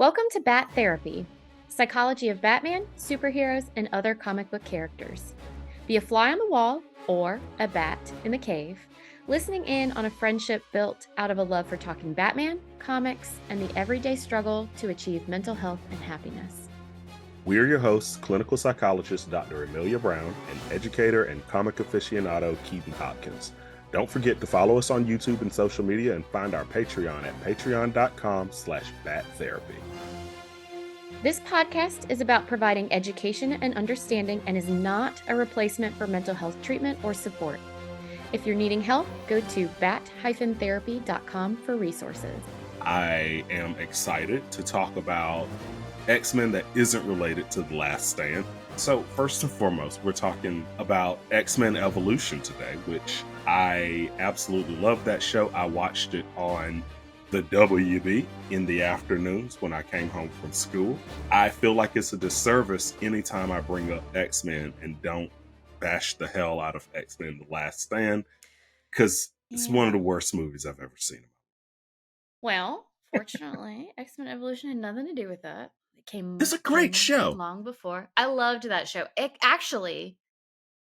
Welcome to Bat Therapy, psychology of Batman, superheroes, and other comic book characters. Be a fly on the wall or a bat in the cave, listening in on a friendship built out of a love for talking Batman, comics, and the everyday struggle to achieve mental health and happiness. We are your hosts, clinical psychologist Dr. Emilia Brown and educator and comic aficionado Keeden Hopkins. Don't forget to follow us on YouTube and social media and find our Patreon at patreon.com/battherapy. This podcast is about providing education and understanding and is not a replacement for mental health treatment or support. If you're needing help, go to bat-therapy.com for resources. I am excited to talk about X-Men that isn't related to The Last Stand. So first and foremost, we're talking about X-Men Evolution today, which I absolutely love that show. I watched it on the WB in the afternoons when I came home from school. I feel like it's a disservice anytime I bring up X-Men and don't bash the hell out of X-Men The Last Stand, because it's one of the worst movies I've ever seen. Well, fortunately, X-Men Evolution had nothing to do with that. It's a great show. Long before. I loved that show. Actually,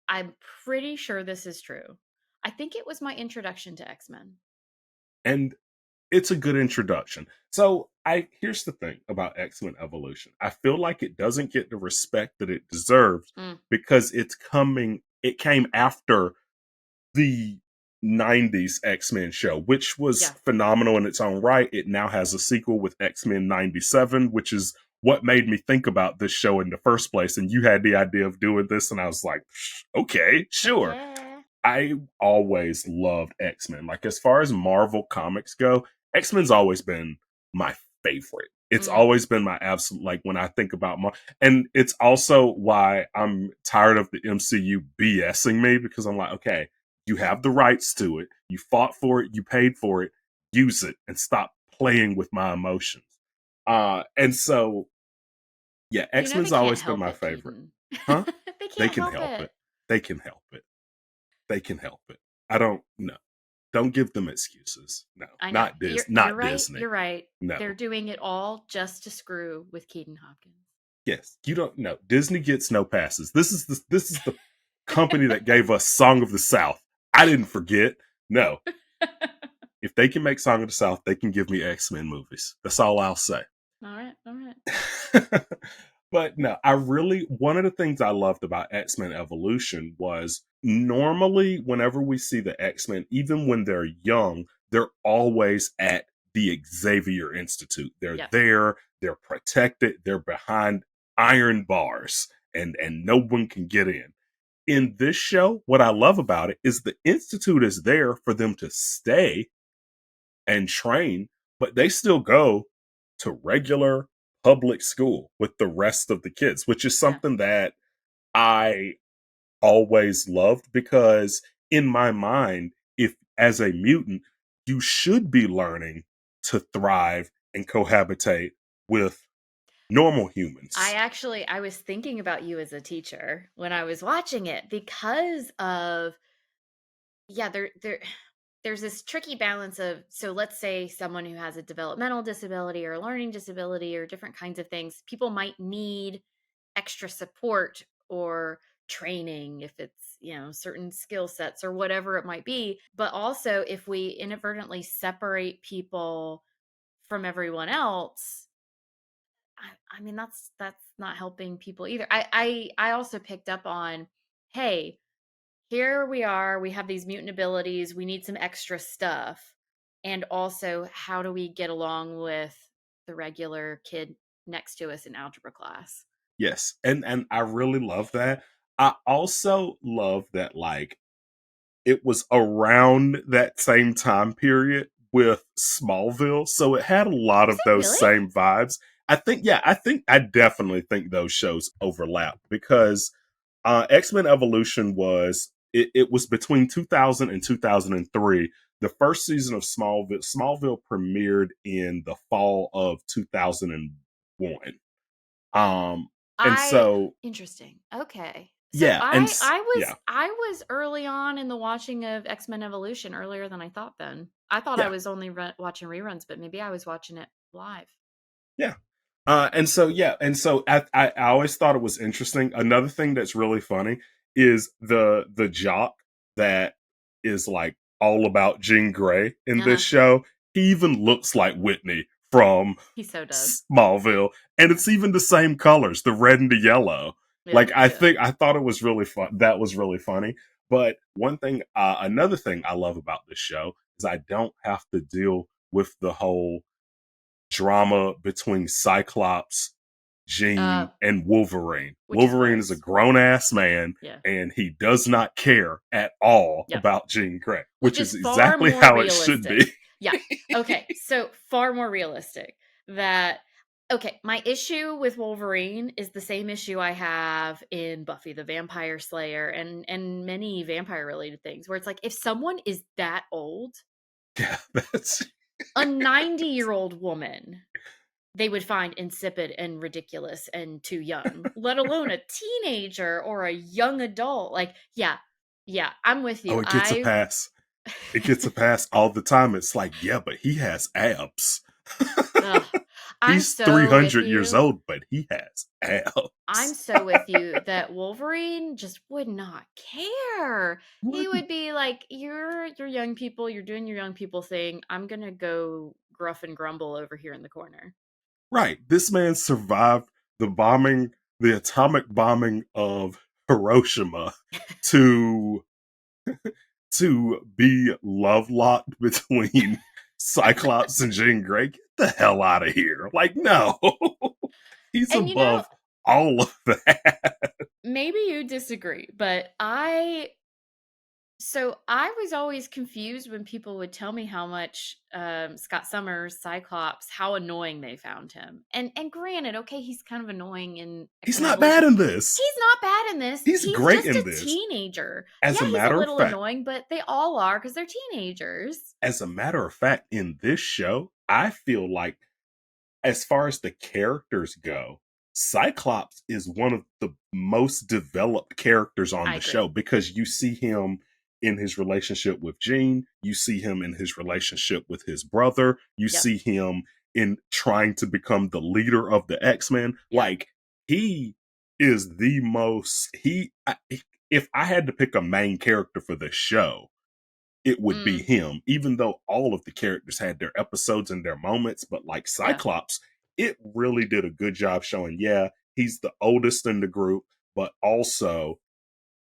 I'm pretty sure this is true. I think it was my introduction to X-Men. And it's a good introduction. So here's the thing about X-Men Evolution. I feel like it doesn't get the respect that it deserves because it came after the 90s X-Men show, which was phenomenal in its own right. It now has a sequel with X-Men 97, which is what made me think about this show in the first place. And you had the idea of doing this, and I was like, okay, sure. Yeah. I always loved X-Men. Like, as far as Marvel comics go, X-Men's always been my favorite. It's always been my absolute, like, when I think about and it's also why I'm tired of the MCU BSing me, because I'm like, okay, you have the rights to it. You fought for it. You paid for it. Use it and stop playing with my emotions. And so, yeah, X-Men's always been my favorite. Huh? They can help it. They can help it. They can help it. I don't know. Don't give them excuses. No, not Disney. You're right. Disney. You're right. No. They're doing it all just to screw with Keeden Hopkins. Yes, you don't know. Disney gets no passes. This is the company that gave us Song of the South. I didn't forget. No. If they can make Song of the South, they can give me X-Men movies. That's all I'll say. All right. But no, one of the things I loved about X-Men Evolution was normally whenever we see the X-Men, even when they're young, they're always at the Xavier Institute. They're there, they're protected, they're behind iron bars, and no one can get in. In this show, what I love about it is the Institute is there for them to stay and train, but they still go to regular public school with the rest of the kids, which is something that I always loved, because in my mind, if as a mutant, you should be learning to thrive and cohabitate with normal humans. I was thinking about you as a teacher when I was watching it, because of there's this tricky balance of, so let's say someone who has a developmental disability or a learning disability or different kinds of things, people might need extra support or training if it's, certain skill sets or whatever it might be. But also, if we inadvertently separate people from everyone else, I mean, that's not helping people either. I also picked up on, hey, here we are, we have these mutant abilities, we need some extra stuff. And also, how do we get along with the regular kid next to us in algebra class? Yes. And I really love that. I also love that, like, it was around that same time period with Smallville. So it had a lot of those same vibes. I definitely think those shows overlap, because X-Men Evolution was between 2000 and 2003. The first season of Smallville premiered in the fall of 2001. Interesting. Okay. So I was early on in the watching of X-Men Evolution, earlier than I thought then. I thought I was only watching reruns, but maybe I was watching it live. Yeah. And so yeah, and so I always thought it was interesting. Another thing that's really funny is the jock that is like all about Jean Grey in this Uh-huh. show. He even looks like Whitney from He so does. Smallville, and it's even the same colors, the red and the yellow. Yeah, Like yeah. I thought it was really fun. That was really funny. But one thing, another thing I love about this show is I don't have to deal with the whole drama between Cyclops, Uh, Jean, and Wolverine. which is Wolverine is a hilarious. grown ass man Yeah. and he does not care at all Yep. about Jean Grey, Which which is is far exactly more how it should be. realistic. Yeah. Okay. So far more realistic. That okay, my issue with Wolverine is the same issue I have in Buffy the Vampire Slayer and many vampire related things where it's like if someone is that old, Yeah, that's a 90-year-old woman they would find insipid and ridiculous and too young, let alone a teenager or a young adult. Like, yeah, yeah, I'm with oh, you. it gets a pass. It gets a pass all the time. It's like, yeah, but he has abs. Ugh, I'm He's so with 300 years you. old, but he has I'm abs. so with you that Wolverine just would not care. He Wouldn't. would be like, you're young people, you're doing your young people thing. I'm gonna go gruff and grumble over here in the corner." Right. This man survived the bombing, the atomic bombing of Hiroshima to be love locked between Cyclops and Jean Grey. Get the hell out of here. Like, no. He's And above all of that. maybe you disagree, but I was always confused when people would tell me how much Scott Summers, Cyclops, how annoying they found him. And granted, okay, he's kind of annoying in He's X-Men not bad Evolution. in this. He's not bad in this. He's He's great just in a this. teenager. Yeah, As a he's a matter of little fact, annoying, but they all are because they're teenagers. in this show, I feel like as far as the characters go, Cyclops is one of the most developed characters on I the agree. show because you see him in his relationship with Jean, you see him in his relationship with his brother, you Yep. see him in trying to become the leader of the X-Men. Yep. Like he is the most if I had to pick a main character for the show, it would be Mm, him, even though all of the characters had their episodes and their moments. But like yeah. Cyclops, it really did a good job showing, yeah, he's the oldest in the group, but also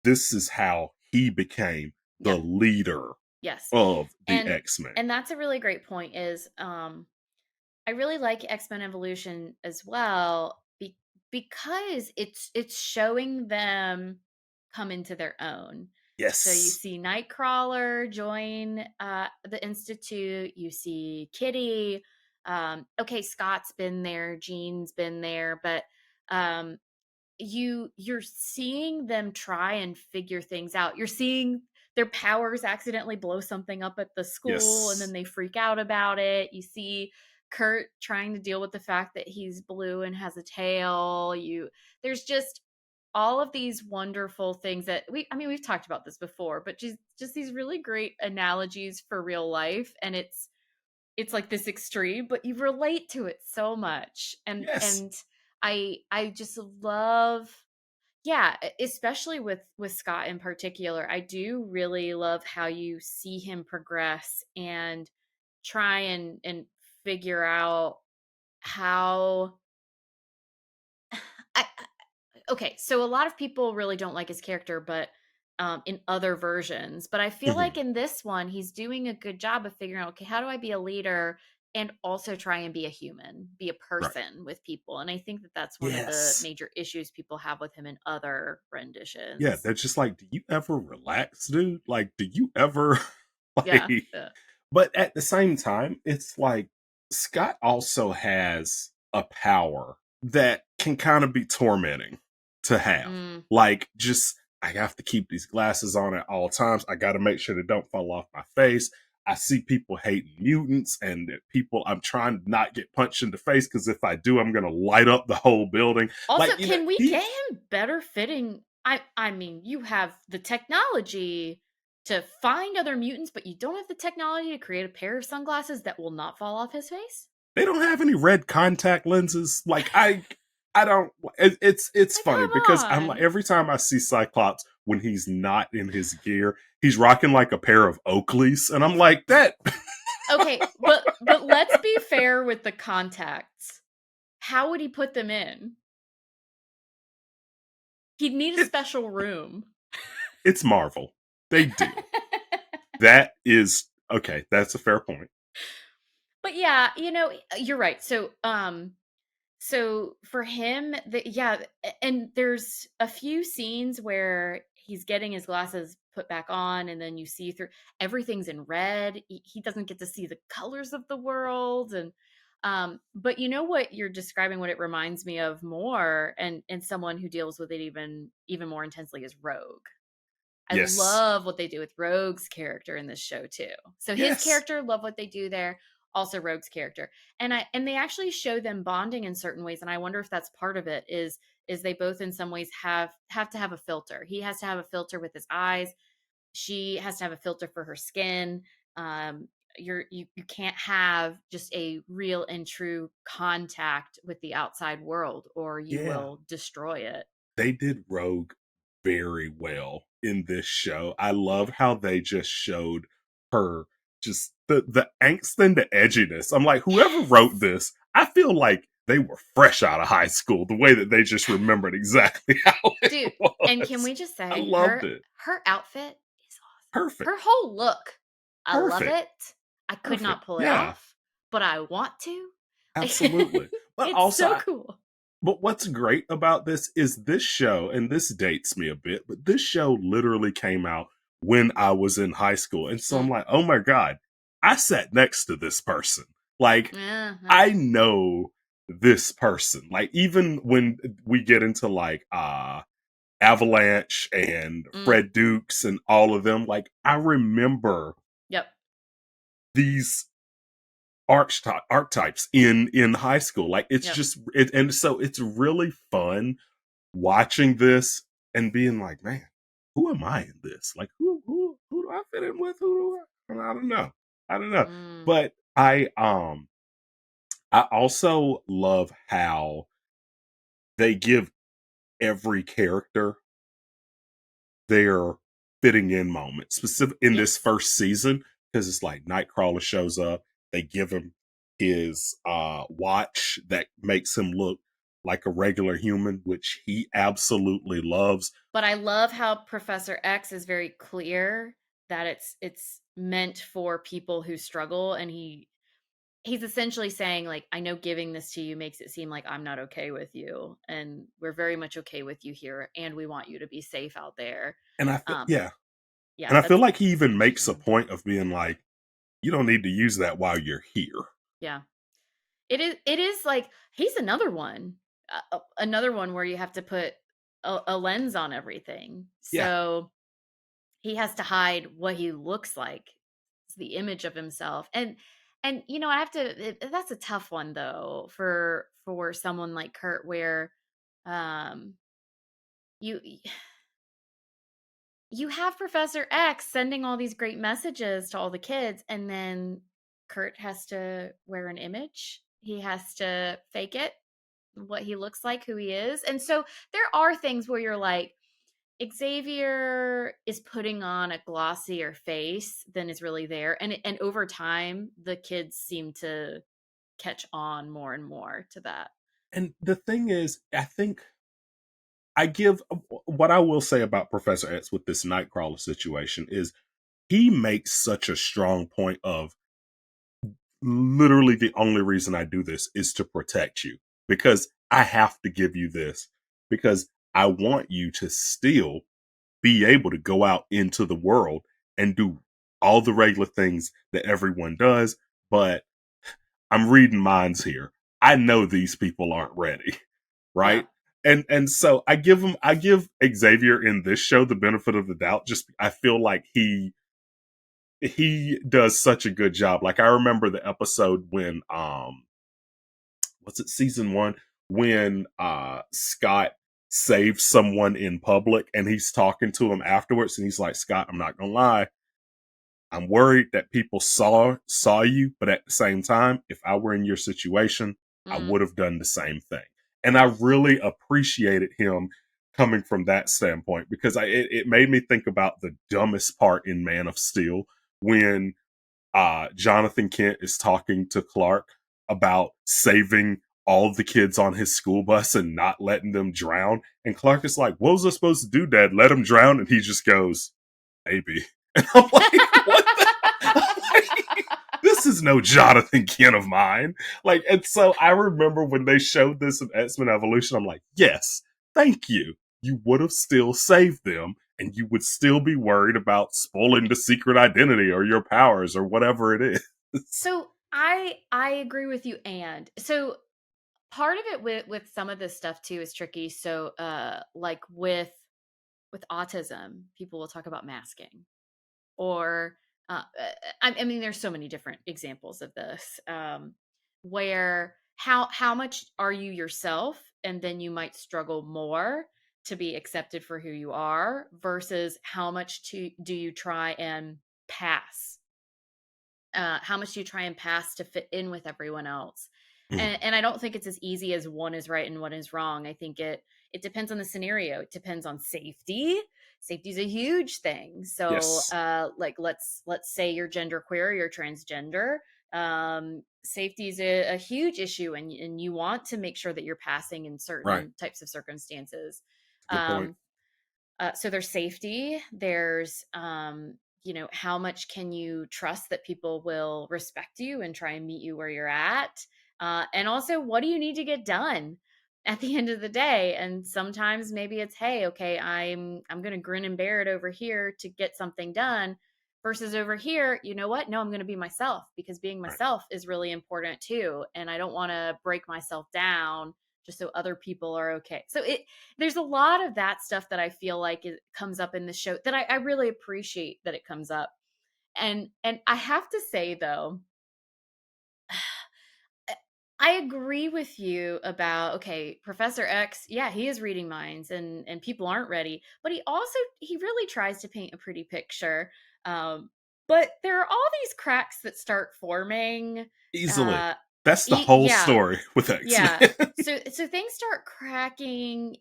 this is how he became the Yep. leader Yes. of the And X-Men. and that's a really great point is I really like X-Men Evolution as well because it's showing them come into their own. So you Yes. see Nightcrawler join the Institute, you see Kitty. Okay, Scott's been there, Jean's been there, but um, you're seeing them try and figure things out. You're seeing their powers accidentally blow something up at the school and then Yes. they freak out about it. You see Kurt trying to deal with the fact that he's blue and has a tail. You There's just all of these wonderful things that we've talked about this before, but just these really great analogies for real life, and it's like this extreme, but you relate to it so much. Yes. And I just love, yeah, especially with Scott in particular. I do really love how you see him progress and try and figure out how okay, so a lot of people really don't like his character, but in other versions. But I feel like Mhm. in this one, he's doing a good job of figuring out, okay, how do I be a leader and also try and be a human, be a Right. person with people? And I think that that's one of the Yes. major issues people have with him in other Yeah, renditions. they're just like, do you ever relax, dude? Like, do you ever Yeah, like yeah, but at the same time, it's like Scott also has a power that can kind of be tormenting to have. mm. Like, just I have to keep these glasses on at all times. I got to make sure they don't fall off my face. I see people hating mutants and people, I'm trying to not get punched in the face because if I do, I'm going to light up the whole building. Also, Like, can we he, get him better fitting? I mean, you have the technology to find other mutants, but you don't have the technology to create a pair of sunglasses that will not fall off his face? they don't have any red contact lenses. Like I don't. It's Like, funny come because I'm like on. every time I see Cyclops when he's not in his gear, he's rocking like a pair of Oakleys, and I'm like that. Okay, but let's be fair with the contacts. How would he put them in? He'd need a it, special room. it's Marvel. They do. That is okay. That's a fair point. But yeah, you're right. So for him, yeah, and there's a few scenes where he's getting his glasses put back on, and then you see through everything's in red. He doesn't get to see the colors of the world, and but you know what you're describing, what it reminds me of more, and someone who deals with it even more intensely is Rogue. I Yes. love what they do with Rogue's character in this show too. So his Yes. character, love what they do there. Also Rogue's character. And they actually show them bonding in certain ways. And I wonder if that's part of it is they both in some ways have to have a filter. He has to have a filter with his eyes. She has to have a filter for her skin. You can't have just a real and true contact with the outside world or you Yeah. will destroy it. They did Rogue very well in this show. I love how they just showed her just the angst and the edginess. I'm like, whoever wrote Yes. this, I feel like they were fresh out of high school. The way that they just remembered exactly how it Dude, and can was. we just I say loved it. her outfit is awesome. Perfect. Her whole look. I love Perfect. it. I could Perfect. not pull it Yeah, off, but I want to. absolutely. But It's also, so cool. but what's great about this is this show, and this dates me a bit, but this show literally came out when I was in high school. And so I'm Mm. like, oh my God, I sat next to this person. Like, Uh-huh. I know this person. Like, even when we get into like Avalanche and Mm. Fred Dukes and all of them, like, I remember Yep. these archetypes in high school. Like, it's Yep. just it, and so it's really fun watching this and being like, man, who am I in this? Like, who do I fit in with? Who do I? I don't know. I don't know. Mm. But I also love how they give every character their fitting in moment, specific in this Yes. first season, because it's like Nightcrawler shows up, they give him his watch that makes him look like a regular human, which he absolutely loves. But I love how Professor X is very clear that it's meant for people who struggle, and he's essentially saying like, I know giving this to you makes it seem like I'm not okay with you, and we're very much okay with you here, and we want you to be safe out there. And I feel, um yeah, yeah, and I feel that's like he even makes a interesting. point of being like, you don't need to use that while you're here. Yeah, it is like he's another one where you have to put a lens on everything, Yeah, so he has to hide what he looks like. It's the image of himself. And I have to that's a tough one though for someone like Kurt, where um you you have Professor X sending all these great messages to all the kids, and then Kurt has to wear an image. He has to fake it, what he looks like, who he is. And so there are things where you're like, Xavier is putting on a glossier face than is really there. And over time, the kids seem to catch on more and more to that. and the thing is, I think I give what I will say about Professor X with this Nightcrawler situation is he makes such a strong point of literally the only reason I do this is to protect you, because I have to give you this because I want you to still be able to go out into the world and do all the regular things that everyone does. But I'm reading minds here. I know these people aren't ready, Yeah. right? And so I give Xavier in this show the benefit of the doubt. Just I feel like he does such a good job. Like, I remember the episode when was it season 1 when Scott saves someone in public and he's talking to him afterwards and he's like, Scott, I'm not gonna lie, I'm worried that people saw you, but at the same time, if I were in your situation, I Mm, would have done the same thing. And I yes. really appreciated him coming from that standpoint because it made me think about the dumbest part in Man of Steel when Jonathan Kent is talking to Clark about saving all the kids on his school bus and not letting them drown. And Clark is like, "What was I supposed to do, Dad? Let them drown?" And he just goes, "Maybe." And I'm like, "What the?" I'm like, this is no Jonathan Kent of mine. Like, and so I remember when they showed this in X-Men Evolution, I'm like, yes, thank you. You would have still saved them, and you would still be worried about spoiling the secret identity or your powers or whatever it is. So I agree with you, and so part of it with some of this stuff too is tricky. So like with autism, people will talk about masking, or I mean there's so many different examples of this, where how much are you yourself, and then you might struggle more to be accepted for who you are versus how much do you try and pass, how much do you try and pass to fit in with everyone else. Mm, And I don't think it's as easy as one is right and one is wrong. I think it depends on the scenario. It depends on safety. Safety is a huge thing. So yes, like let's say you're genderqueer, you're transgender. Safety is a huge issue, and you want to make sure that you're passing in right. certain types of circumstances. Good point. um, so there's safety. There's, how much can you trust that people will respect you and try and meet you where you're at? And also, what do you need to get done at the end of the day? And sometimes maybe it's, hey, okay, I'm going to grin and bear it over here to get something done. Versus over here, you know what? No, I'm going to be myself, because being Right. myself is really important too. And I don't want to break myself down just so other people are okay. So there's a lot of that stuff that I feel like it comes up in the show that I really appreciate that it comes up. And I have to say though, I agree with you about, okay, Professor X, yeah, he is reading minds, and people aren't ready, but he really tries to paint a pretty picture. Um, but there are all these cracks that start forming. Easily. Uh, That's the whole yeah, story with yeah. X-Men. So things start cracking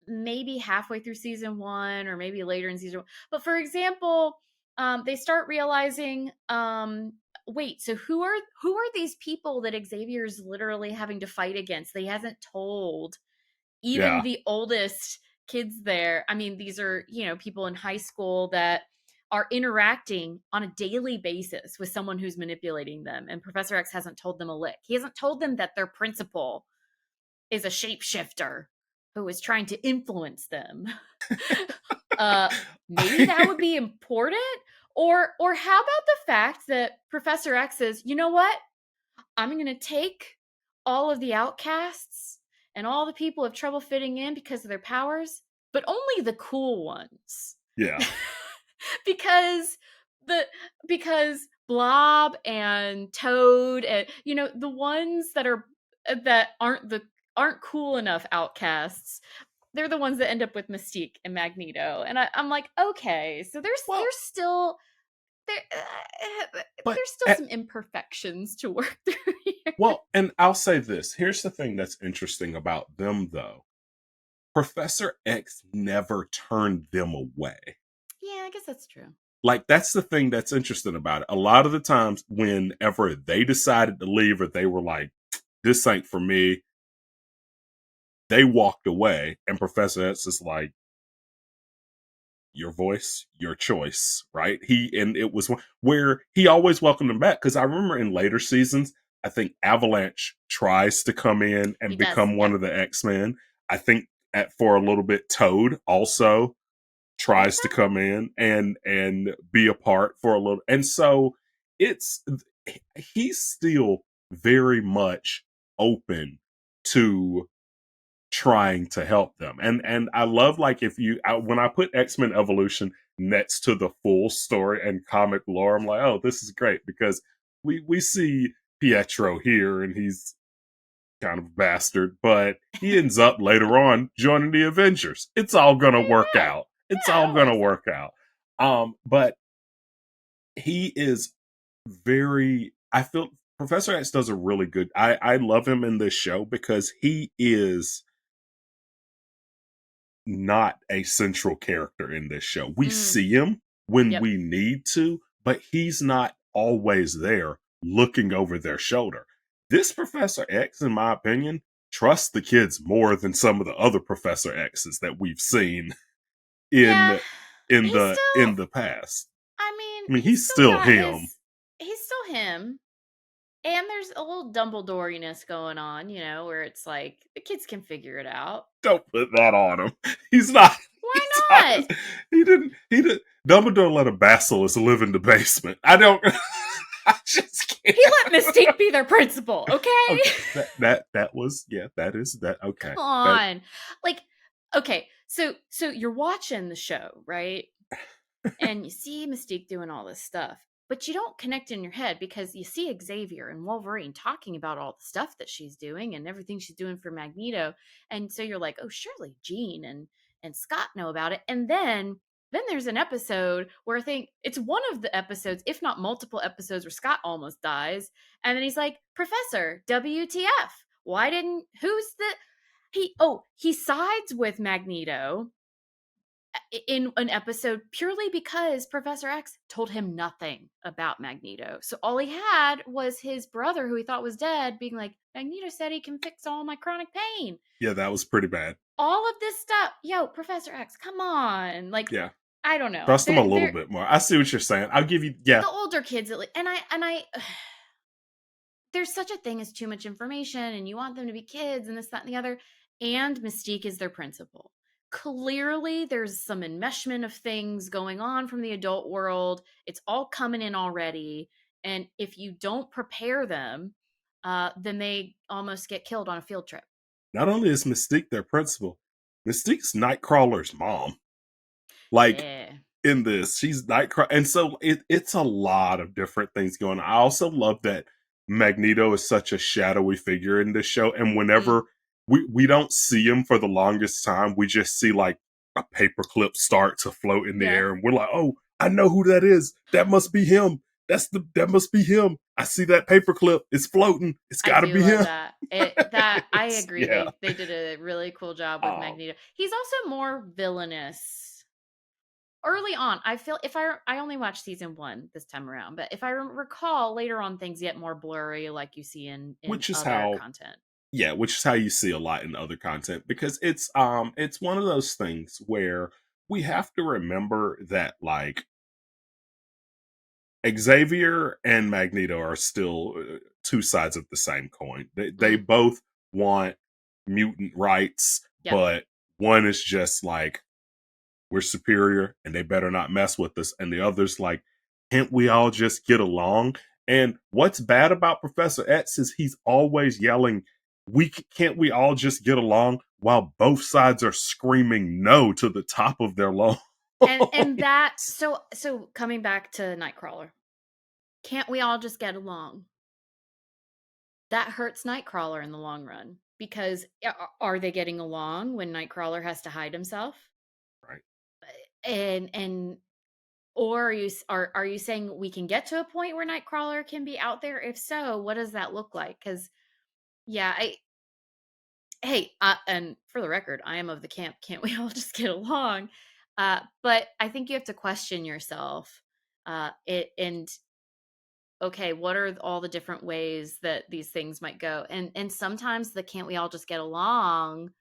maybe halfway through season one or maybe later in season one. But for example, they start realizing, wait, so who are these people that Xavier's literally having to fight against? They hasn't told even Yeah. the oldest kids there. I mean, these are, people in high school that are interacting on a daily basis with someone who's manipulating them. And Professor X hasn't told them a lick. He hasn't told them that their principal is a shapeshifter who is trying to influence them. uh Maybe that would be important. Or how about the fact that Professor X says, you know what, I'm going to take all of the outcasts and all the people who have trouble fitting in because of their powers, but only the cool ones. Yeah. because the because Blob and Toad, and the ones that aren't cool enough outcasts, they're the ones that end up with Mystique and Magneto. And I'm like, okay, so there's Well, there's still there but there's still some imperfections to work through here. and I'll say this. Here's the thing that's interesting about them though. Professor X never turned them away. Yeah, I guess that's true. Like that's the thing that's interesting about it. A lot of the times whenever they decided to leave or they were like, this ain't for me, they walked away and Professor X is like, your voice, your choice, right? And it was where he always welcomed them back. Cause I remember in later seasons, I think Avalanche tries to come in He and does. become one Yep. of the X-Men. I think for a little bit, Toad also tries to Okay. come in and be a part for a little. And so it's he's still very much open to trying to help them. And I love like if when I put X-Men Evolution next to the full story and comic lore, I'm like, oh, this is great because we see Pietro here and he's kind of a bastard, but he ends up later on joining the Avengers. It's all gonna work Yeah. out. It's Yeah, all it gonna works out. work out. But he is very, I feel Professor X does a really good, I love him in this show because he is not a central character in this show. We Mm, see him when yep. we need to, but he's not always there looking over their shoulder. This Professor X, in my opinion, trusts the kids more than some of the other Professor X's that we've seen Yeah. in He's in still, the past. I mean, I mean, he's he's still still got him. his, he's still him. And there's a little Dumbledore-ness going on, where it's like the kids can figure it out. Don't put that on him. He's not. Why He's not. not? He didn't. He did. Dumbledore let a basilisk live in the basement. I don't. I just He can't. let Mystique be their principal, okay? Okay, that was, yeah. That is that. Okay, Come that on. Like, okay, so you're watching the show, right? And you see Mystique doing all this stuff, but you don't connect in your head because you see Xavier and Wolverine talking about all the stuff that she's doing and everything she's doing for Magneto, and so you're like, oh, surely Jean and Scott know about it. And then there's an episode where I think it's one of the episodes, if not multiple episodes, where Scott almost dies, and then he's like, Professor, WTF? Why didn't who's the he sides with Magneto in an episode purely because Professor X told him nothing about Magneto. So all he had was his brother, who he thought was dead, being like, Magneto said he can fix all my chronic pain. yeah, that was pretty bad. All of this stuff. Yo, Professor X, come on. Like, Yeah, I don't know. trust him a little bit more. I see what you're saying. I'll give you. Yeah, the older kids at least, and I there's such a thing as too much information and you want them to be kids and this, that, and the other. And Mystique is their principal. Clearly, there's some enmeshment of things going on from the adult world. It's all coming in already. And if you don't prepare them, then they almost get killed on a field trip. not only is Mystique their principal, Mystique's Nightcrawler's mom. Like, Yeah. in this, she's Nightcrawler, and so it's a lot of different things going on. I also love that Magneto is such a shadowy figure in this show, and Mm, whenever we don't see him for the longest time, we just see like a paperclip start to float in the yeah. air, and we're like, "Oh, I know who that is. That must be him. That must be him. I see that paperclip. It's floating. It's I got to do be love him." that. That I agree. Yeah. They did a really cool job with Um, Magneto. He's also more villainous early on. I feel if I only watched season 1 this time around, but if I recall later on, things get more blurry, like you see in which is other how content. Yeah, which is how you see a lot in other content, because it's one of those things where we have to remember that like Xavier and Magneto are still two sides of the same coin. They Mm, both want mutant rights, yep. but one is just like, we're superior and they better not mess with us, and the other's like, can't we all just get along? And what's bad about Professor X is he's always yelling, can't we all just get along, while both sides are screaming no to the top of their lungs. And that so coming back to Nightcrawler, can't we all just get along? That hurts Nightcrawler in the long run because are they getting along when Nightcrawler has to hide himself? Right. And or are you saying we can get to a point where Nightcrawler can be out there? If so, what does that look like? Because yeah, I hey, and for the record, I am of the camp. Can't we all just get along? But I think you have to question yourself. It and okay, what are all the different ways that these things might go? And sometimes the can't we all just get along?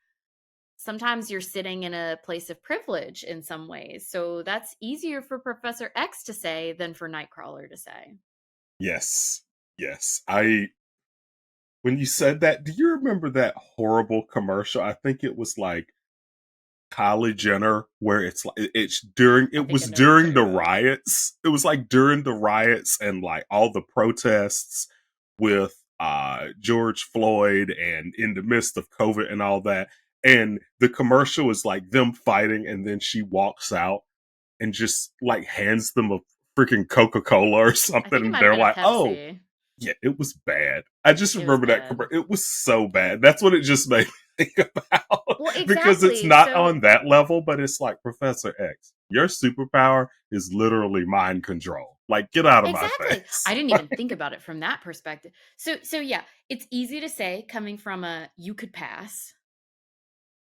Sometimes you're sitting in a place of privilege in some ways. So that's easier for Professor X to say than for Nightcrawler to say. Yes. Yes. I When you said that, do you remember that horrible commercial? I think it was like Kylie Jenner, where it's like I it think I was know what you're during talking the about. riots. It was like during the riots and like all the protests with George Floyd, and in the midst of COVID and all that. And the commercial is like them fighting, and then she walks out and just like hands them a freaking Coca-Cola or I something, think it and might have they're been a like, "Oh, Pepsi. yeah, it was bad." I just It was remember that bad. it was so bad. That's what it just made me think about, Well, because it's exactly. not So on that level, but it's like, Professor X, your superpower is literally mind control. Like, get out of my Exactly. face. I didn't even think about it from that perspective. So yeah, it's easy to say coming from a you could pass.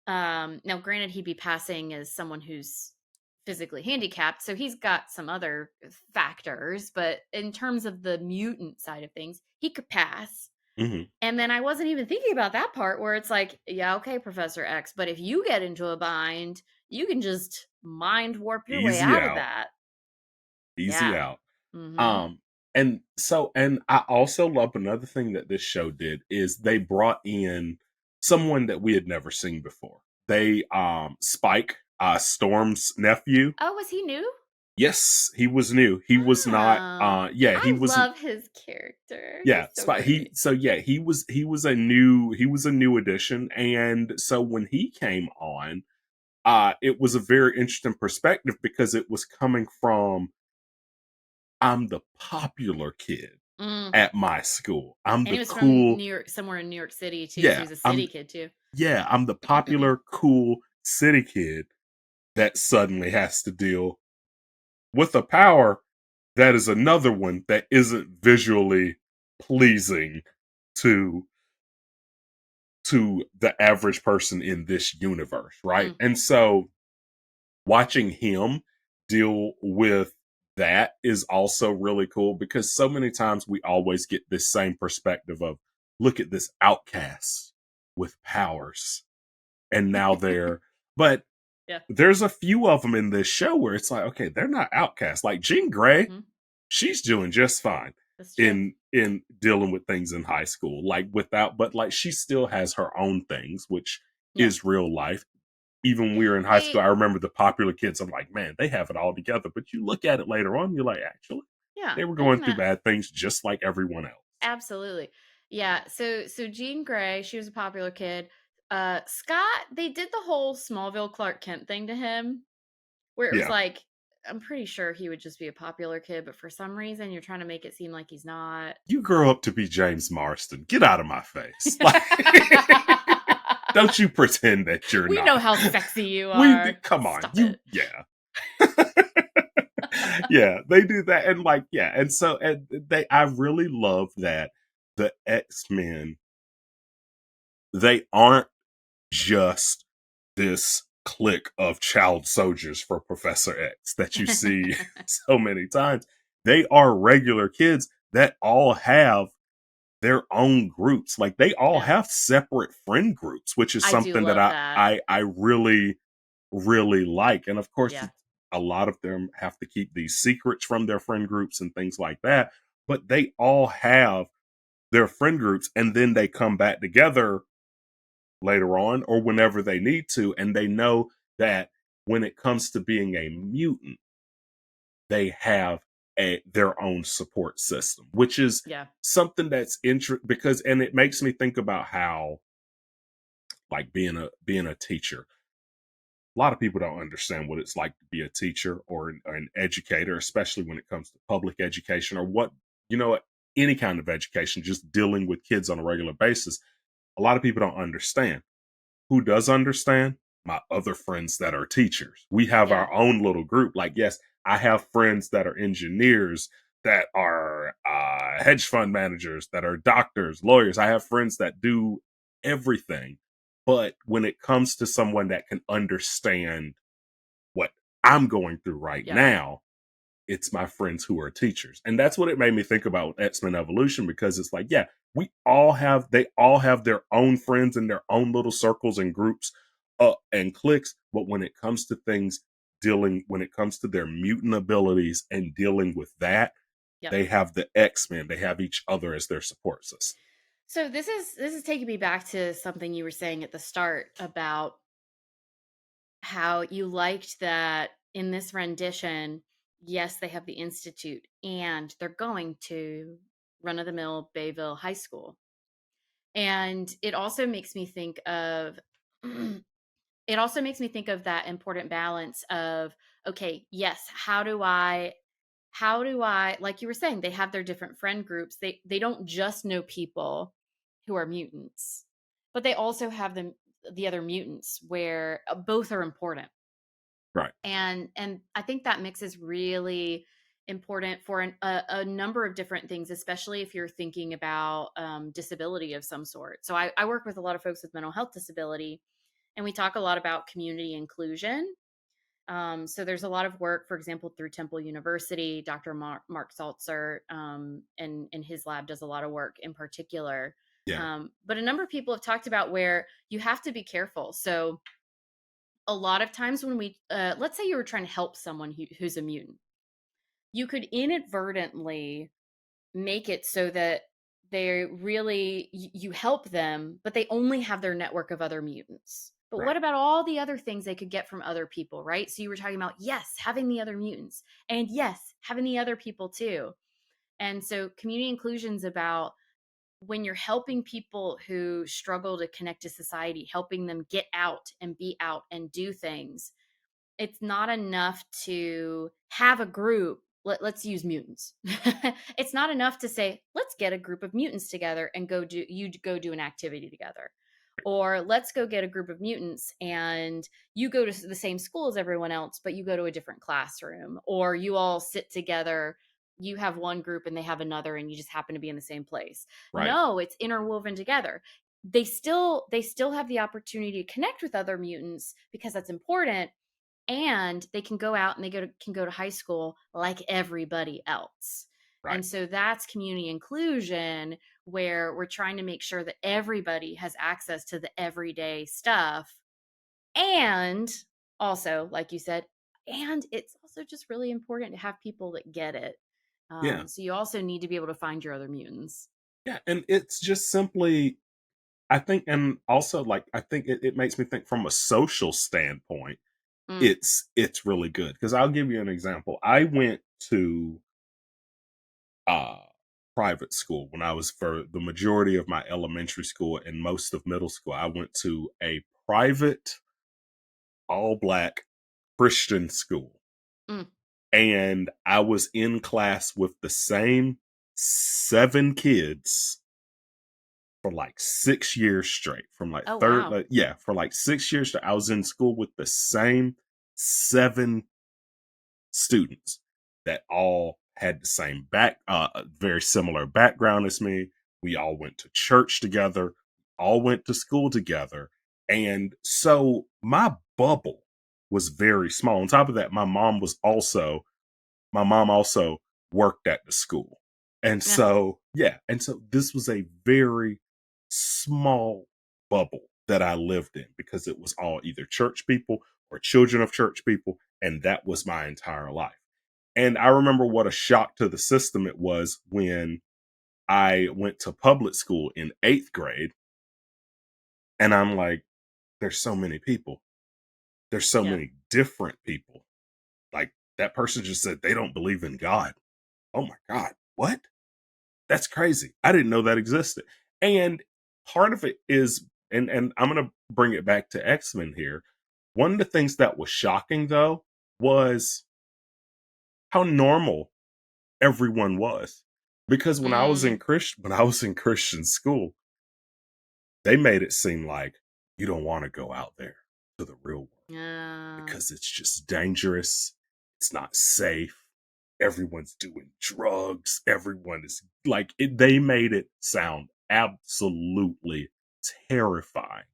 Now granted he'd be passing as someone who's physically handicapped, so he's got some other factors, but in terms of the mutant side of things, he could pass. Mhm. And then I wasn't even thinking about that part where it's like, yeah, okay, Professor X, but if you get into a bind, you can just mind warp your way Easy out of out. that. Easy Yeah. out. Mhm. Um, and I also love another thing that this show did is they brought in someone that we had never seen before. They Spike, Storm's nephew. Oh, was he new? Yes, he was new. He was not Oh, yeah, he I was love his character. He's yeah, so Spike he great. so yeah, he was a new addition, and so when he came on, it was a very interesting perspective because it was coming from I'm the popular kid Mm. at my school. I'm And the he was from cool New York, somewhere in New York City too. So yeah, he's a city I'm kid too. yeah, I'm the popular cool city kid that suddenly has to deal with a power that is another one that isn't visually pleasing to the average person in this universe, right? Mm, And yeah. so watching him deal with that is also really cool because so many times we always get this same perspective of look at this outcast with powers and now they're but Yeah. there's a few of them in this show where it's like okay they're not outcasts like Jean Grey Hmm. she's doing just fine That's true. in dealing with things in high school like without but like she still has her own things which Yeah. is real life even when we were in high school, They, I remember the popular kids. I'm like, man, they have it all together. But you look at it later on, you're like, actually, yeah, they were they're going through not. bad things just like everyone else. Absolutely. Yeah, so Jean Grey, she was a popular kid. Scott, they did the whole Smallville Clark Kent thing to him where it was Yeah, like I'm pretty sure he would just be a popular kid, but for some reason you're trying to make it seem like he's not. you grow up to be James Marston. Get out of my face. Like, don't you pretend that you're We know not. how sexy you We are. come on, Stop you it. yeah. Yeah, they do that and like yeah, and so and they I really love that the X-Men they aren't just this clique of child soldiers for Professor X that you see so many times. They are regular kids that all have their own groups. Like they all Yeah. have separate friend groups, which is I do something that love I that. I, I really really like. And of course, Yeah. a lot of them have to keep these secrets from their friend groups and things like that. But they all have their friend groups, and then they come back together later on or whenever they need to. And they know that when it comes to being a mutant, they have their own support system, which is Yeah. something that's interesting because, and it makes me think about how, like being a teacher. A lot of people don't understand what it's like to be a teacher or an educator, especially when it comes to public education or what you know, any kind of education, just dealing with kids on a regular basis. A lot of people don't understand. Who does understand? My other friends that are teachers. We have Yeah. our own little group. Like, yes, I have friends that are engineers, that are hedge fund managers, that are doctors, lawyers. I have friends that do everything. But when it comes to someone that can understand what I'm going through right Yeah. now, it's my friends who are teachers. And that's what it made me think about with X-Men Evolution because it's like, yeah, they all have their own friends and their own little circles and groups and cliques. But when it comes to things when it comes to their mutant abilities and dealing with that, Yeah. they have the X-Men, they have each other as their support system. So this is taking me back to something you were saying at the start about how you liked that in this rendition, yes, they have the institute and they're going to run of the mill Bayville High School. And it also makes me think of it also makes me think of that important balance of okay, yes, how do I like you were saying they have their different friend groups. They don't just know people who are mutants, but they also have the other mutants where both are important. Right. And I think that mix is really important for a number of different things, especially if you're thinking about disability of some sort. So I work with a lot of folks with mental health disability, and we talk a lot about community inclusion. So there's a lot of work, for example, through Temple University. Dr. Mark Saltzer and his lab does a lot of work in particular. Yeah. But a number of people have talked about where you have to be careful. So a lot of times when let's say you were trying to help someone who's a mutant, you could inadvertently make it so that they really you help them, but they only have their network of other mutants. But Right. what about all the other things they could get from other people, right? So you were talking about, yes, having the other mutants, and yes, having the other people too. And so community inclusion is about when you're helping people who struggle to connect to society, helping them get out and be out and do things. It's not enough to have a group. Let's use mutants. It's not enough to say, let's get a group of mutants together and go do an activity together. Or let's go get a group of mutants and you go to the same school as everyone else, but you go to a different classroom. Or you all sit together, you have one group and they have another, and you just happen to be in the same place. Right. No, it's interwoven together. They still have the opportunity to connect with other mutants because that's important, and they can go out and can go to high school like everybody else. Right. And so that's community inclusion, where we're trying to make sure that everybody has access to the everyday stuff. And also, like you said, and it's also just really important to have people that get it. Yeah. So you also need to be able to find your other mutants. Yeah. And it's just simply, I think, and also like I think it makes me think from a social standpoint, Mm, it's really good. Because I'll give you an example. I went to uh private school when I was for the majority of my elementary school and most of middle school. I went to a private all black Christian school. mm. And I was in class with the same 7 kids for like 6 years straight. From like Oh, third, wow. like, yeah, for like 6 years straight. I was in school with the same 7 students that all had the same very similar background as me. We all went to church together, all went to school together. And so my bubble was very small. On top of that, my mom also worked at the school. And Yeah. so, yeah. And so this was a very small bubble that I lived in because it was all either church people or children of church people. And that was my entire life. And I remember what a shock to the system it was when I went to public school in 8th grade. And I'm like, there's so many people. There's so Yeah. many different people. Like that person just said they don't believe in God. Oh my God, what? That's crazy. I didn't know that existed. And part of it is, and I'm gonna bring it back to X-Men here. One of the things that was shocking though was how normal everyone was. Because Mm, when I was in Christian school, they made it seem like you don't want to go out there to the real world yeah. because it's just dangerous. It's not safe. Everyone's doing drugs. Everyone is like they made it sound absolutely terrifying.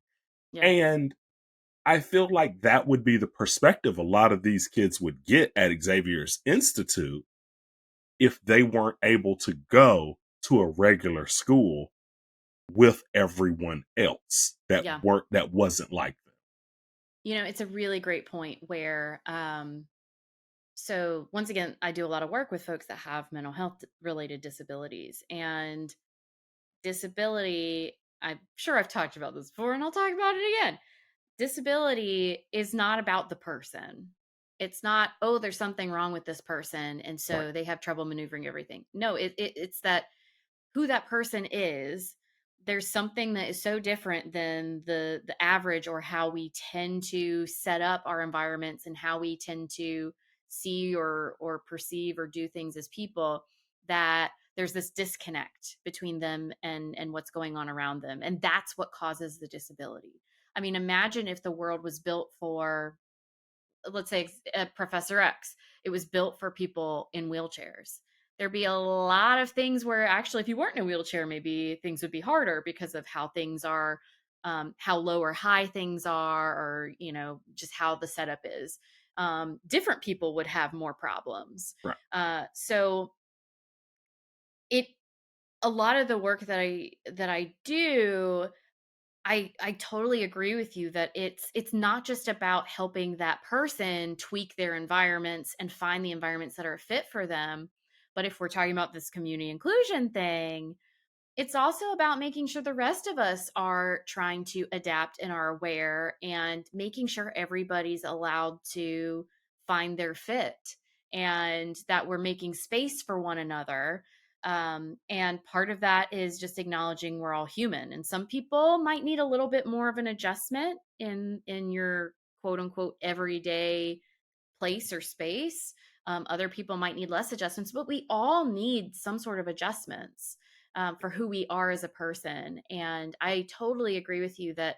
Yeah. And I feel like that would be the perspective a lot of these kids would get at Xavier's Institute if they weren't able to go to a regular school with everyone else Yeah. that wasn't like them. It's a really great point where, so once again, I do a lot of work with folks that have mental health related disabilities, and disability, I'm sure I've talked about this before and I'll talk about it again. Disability is not about the person. It's not, oh, there's something wrong with this person. And Right. so they have trouble maneuvering everything. No, it's that who that person is, there's something that is so different than the average, or how we tend to set up our environments and how we tend to see or perceive or do things as people, that there's this disconnect between them and what's going on around them, and that's what causes the disability. I mean, imagine if the world was built for, let's say, Professor X. it was built for people in wheelchairs. There'd be a lot of things where actually, if you weren't in a wheelchair, maybe things would be harder because of how things are, how low or high things are, or, just how the setup is. Different people would have more problems. Right. So it, a lot of the work that I do, I totally agree with you that it's not just about helping that person tweak their environments and find the environments that are fit for them. But if we're talking about this community inclusion thing, it's also about making sure the rest of us are trying to adapt and are aware, and making sure everybody's allowed to find their fit, and that we're making space for one another. And part of that is just acknowledging we're all human, and some people might need a little bit more of an adjustment in your quote unquote everyday place or space. Other people might need less adjustments, but we all need some sort of adjustments for who we are as a person. And I totally agree with you that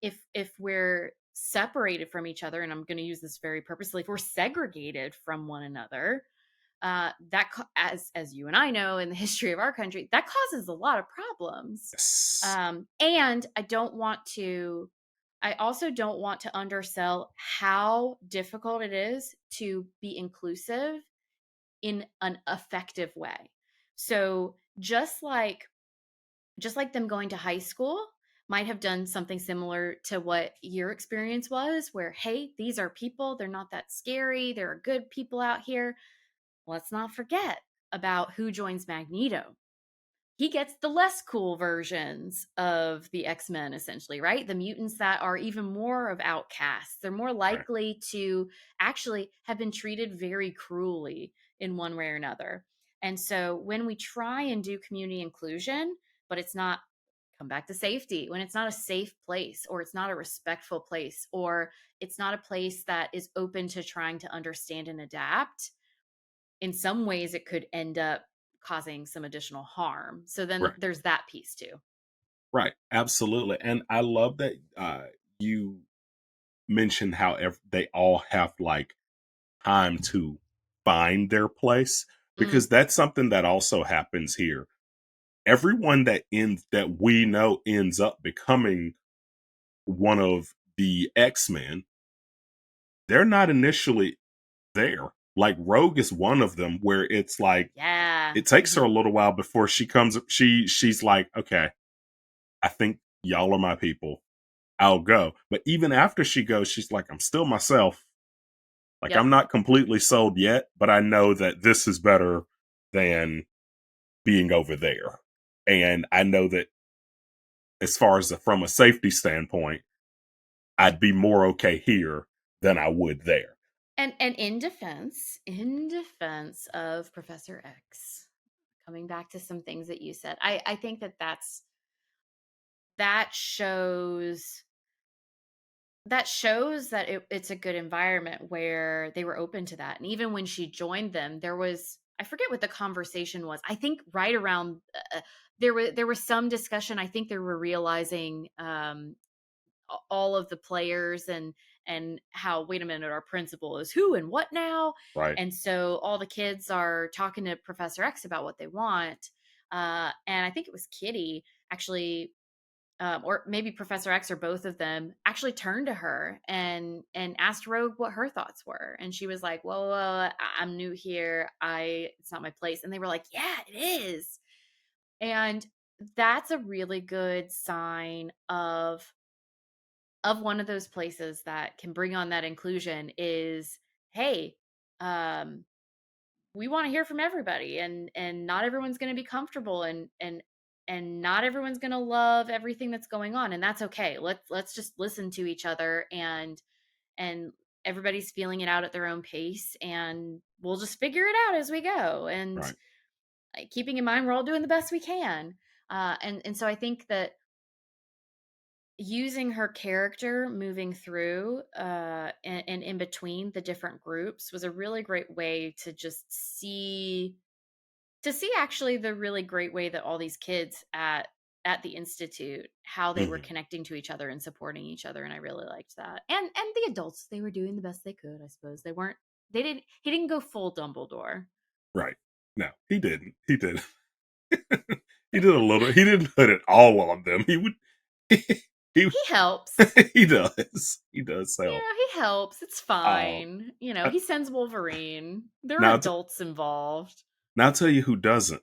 if we're separated from each other, and I'm going to use this very purposely, if we're segregated from one another, as you and I know in the history of our country, that causes a lot of problems. Yes. And I also don't want to undersell how difficult it is to be inclusive in an effective way. So just like them going to high school might have done something similar to what your experience was, where, hey, these are people, they're not that scary, there are good people out here. Let's not forget about who joins Magneto. He gets the less cool versions of the X-Men, essentially, right? The mutants that are even more of outcasts. They're more Right. likely to actually have been treated very cruelly in one way or another. And so when we try and do community inclusion, but it's not, come back to safety, when it's not a safe place, or it's not a respectful place, or it's not a place that is open to trying to understand and adapt, in some ways it could end up causing some additional harm. So then Right. there's that piece too. Right. Absolutely. And I love that you mentioned how they all have like time to find their place, Mm, because that's something that also happens here. Everyone that we know ends up becoming one of the X-Men, they're not initially there. Like Rogue is one of them where it's like yeah. it takes her a Hmm. little while before she's like, okay, I think y'all are my people. I'll go. But even after she goes, she's like, I'm still myself. Like Yep. I'm not completely sold yet, but I know that this is better than being over there. And I know that as far as from a safety standpoint, I'd be more okay here than I would there. And in defense of Professor X, coming back to some things that you said, I think that shows that it's a good environment where they were open to that. And even when she joined them, there was, I forget what the conversation was. I think right around there was some discussion. I think they were realizing all of the players, and how, wait a minute, our principal is who and what now. Right. And so all the kids are talking to Professor X about what they want. And I think it was Kitty actually, or maybe Professor X, or both of them, actually turned to her and asked Rogue what her thoughts were, and she was like, "Well, I'm new here. It's not my place." And they were like, "Yeah, it is." And that's a really good sign of one of those places that can bring on that inclusion. Is, hey, um, we want to hear from everybody, and not everyone's going to be comfortable, and not everyone's going to love everything that's going on, and that's okay. Let's just listen to each other, and everybody's feeling it out at their own pace, and we'll just figure it out as we go. And Right. keeping in mind we're all doing the best we can. And so I think that using her character moving through and in between the different groups was a really great way to see actually the really great way that all these kids at the institute, how they were Hmm. connecting to each other and supporting each other. And I really liked that. And the adults, they were doing the best they could. I suppose they weren't he didn't go full Dumbledore. Right. No, he didn't. He did. He did a little. He didn't put it all on them. He would. He He helps. he does. He does help. He helps. It's Um, fine. uh, He sends Wolverine. There are now, adults involved. now I'll tell you who doesn't.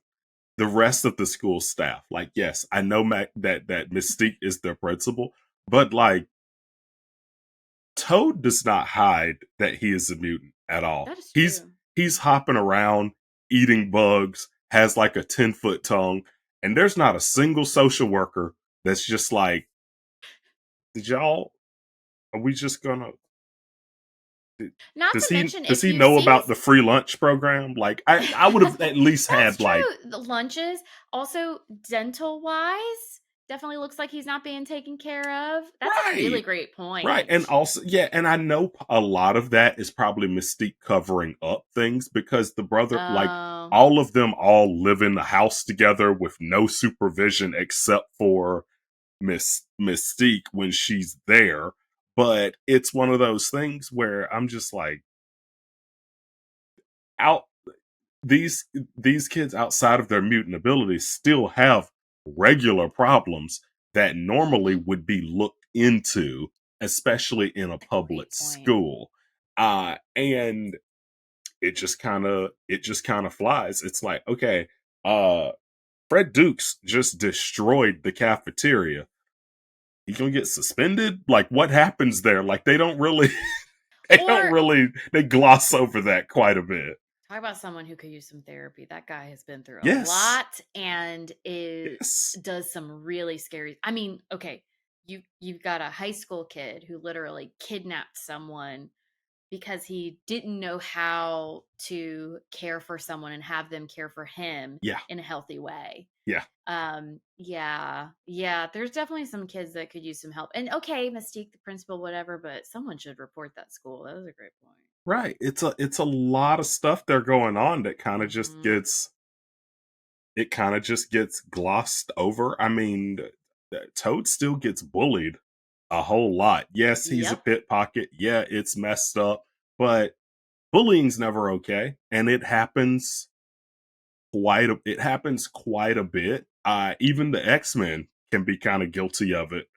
The rest of the school staff. Like, yes, I know that Mystique is their principal, but like Toad does not hide that he is a mutant at all. That is He's true. he's hopping around, eating bugs, has like a 10-foot tongue, and there's not a single social worker that's just like, did y'all? Are we just gonna? Not Does to he mention, does if he you know see about the free lunch program? Like I would have at least that's had like true. The lunches, also dental wise, definitely looks like he's not being taken care of. That's a really right. great Right. point. And also, yeah, and I know a lot of that is probably Mystique covering up things because the brother, like, Oh, all of them all live in the house together with no supervision except for Mystique when she's there. But it's one of those things where I'm just like, out these these kids outside of their mutant abilities still have regular problems that normally hmm, would be looked into, especially in a that's a great public point. school. And it just kind of flies. It's like, okay, uh Fred Dukes just destroyed the cafeteria. He gonna get suspended? Like, what happens there? Like, they don't really Or they gloss over that quite a bit. talk about someone who could use some therapy. That guy has been through a Yes. lot and is Yes. does some really scary. I mean, okay, you've got a high school kid who literally kidnapped someone because he didn't know how to care for someone and have them care for him Yeah. in a healthy way. Yeah. Yeah, there's definitely some kids that could use some help. And okay, Mystique, the principal, whatever, but someone should report that school. That was a great point. Right. It's a lot of stuff there going on that Hmm. kind of just gets glossed over. I mean, Toad still gets bullied a whole lot. Yes, he's a Yep. pickpocket. Yeah, it's messed up, but bullying's never okay, and it happens quite a bit. Even the X-Men can be kind of guilty of it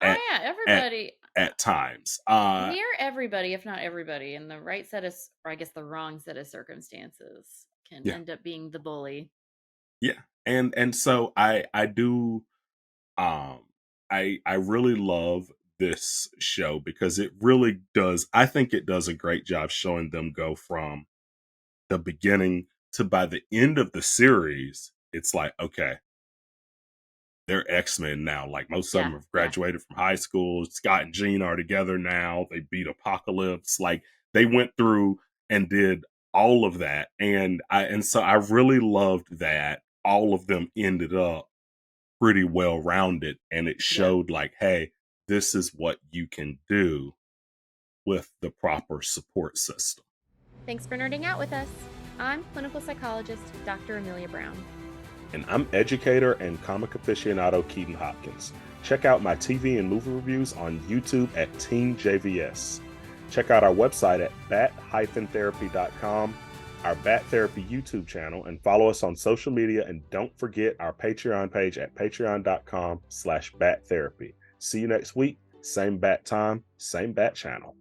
at Oh yeah, at everybody. at times. Near everybody, if not everybody, in the right set of, or I guess the wrong set of circumstances, can Yeah. end up being the bully. Yeah. And so I do um I really love this show because it really does, I think it does a great job showing them go from the beginning to by the end of the series. It's like, okay, they're X-Men now. Like, most of Yeah, them have yeah, graduated from high school. Scott and Jean are together now. They beat Apocalypse. Like, they went through and did all of that. And so I really loved that all of them ended up pretty well rounded, and it yeah. showed like, hey, this is what you can do with the proper support system. Thanks for nerding out with us. I'm clinical psychologist Dr. Amelia Brown. And I'm educator and comic aficionado Keeden Hopkins. Check out my TV and movie reviews on YouTube at Team JVS. Check out our website at bat-therapy.com, our Bat Therapy YouTube channel, and follow us on social media. And don't forget our Patreon page at patreon.com/battherapy. See you next week. Same bat time, same bat channel.